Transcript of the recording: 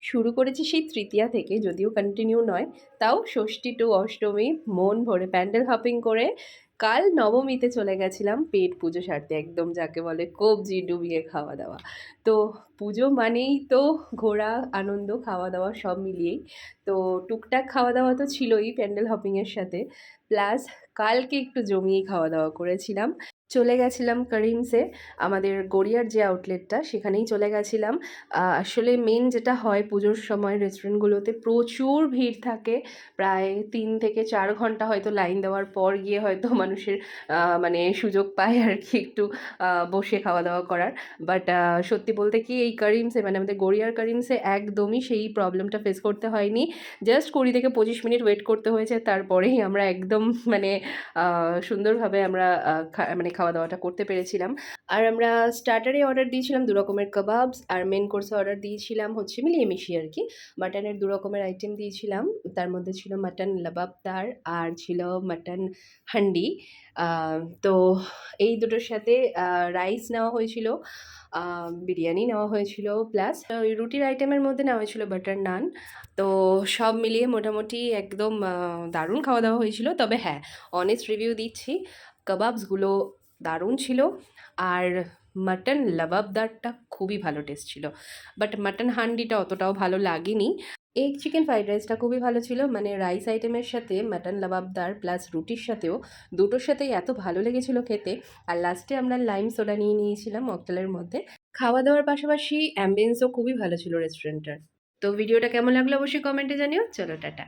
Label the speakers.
Speaker 1: শুরু করেছি সেই তৃতীয়া থেকে, যদিও কন্টিনিউ নয়, তাও ষষ্ঠী টু অষ্টমী মন ভরে প্যান্ডেল হপিং করে কাল নবমীতে চলে গেছিলাম পেট পুজো সারতে, একদম যাকে বলে কবজি ডুবিয়ে খাওয়া দাওয়া। তো পুজো মানেই তো ঘোরা, আনন্দ, খাওয়া দাওয়া সব মিলিয়েই। তো টুকটাক খাওয়া দাওয়া তো ছিলই প্যান্ডেল হপিংয়ের সাথে, প্লাস কালকে একটু জমিয়ে খাওয়া দাওয়া করেছিলাম। চলে গেছিলাম করিমসে, আমাদের গড়িয়ার যে আউটলেটটা সেখানেই চলে গেছিলাম। আসলে মেন যেটা হয় পুজোর সময় রেস্টুরেন্টগুলোতে প্রচুর ভিড় থাকে, প্রায় 3 থেকে 4 ঘন্টা হয়তো লাইন দেওয়ার পর গিয়ে হয়তো মানুষের মানে সুযোগ পায় আর কি একটু বসে খাওয়া দাওয়া করার। বাট সত্যি বলতে কি এই করিমসে মানে আমাদের গড়িয়ার করিমসে একদমই সেই প্রবলেমটা ফেস করতে হয়নি। জাস্ট 20 থেকে 25 মিনিট ওয়েট করতে হয়েছে, তারপরেই আমরা একদম মানে সুন্দরভাবে আমরা মানে খাওয়া দাওয়াটা করতে পেরেছিলাম। আর আমরা স্টার্টারে অর্ডার দিয়েছিলাম 2 রকমের কাবাবস, আর মেন কোর্সে অর্ডার দিয়েছিলাম হচ্ছে মিলিয়ে মিশিয়ে আর কি। মাটনের 2 রকমের আইটেম দিয়েছিলাম, তার মধ্যে ছিল মাটন লাবাবদার আর ছিল মাটন হান্ডি। তো এই দুটোর সাথে রাইস নেওয়া হয়েছিল, বিরিয়ানি নেওয়া হয়েছিল, প্লাস ওই রুটির আইটেমের মধ্যে নেওয়া হয়েছিল বাটার নান। তো সব মিলিয়ে মোটামুটি একদম দারুণ খাওয়া দাওয়া হয়েছিল। তবে হ্যাঁ, অনেস্ট রিভিউ দিচ্ছি, কাবাবসগুলো দারুণ ছিল, আর মাটন লাবাবদারটা খুবই ভালো টেস্ট ছিল। বাট মাটন হান্ডিটা অতটাও ভালো লাগেনি। এগ চিকেন ফ্রাইড রাইসটা খুবই ভালো ছিল, মানে রাইস আইটেমের সাথে মাটন লাবাবদার প্লাস রুটির সাথেও দুটোর সাথেই এত ভালো লেগেছিল খেতে। আর লাস্টে আমরা লাইম সোডা নিয়ে নিয়েছিলাম মকটেলের মধ্যে। খাওয়া দাওয়ার পাশাপাশি অ্যাম্বিয়েন্সও খুবই ভালো ছিল রেস্টুরেন্টটার। তো ভিডিওটা কেমন লাগলো অবশ্যই কমেন্টে জানিও। চলো টাটা।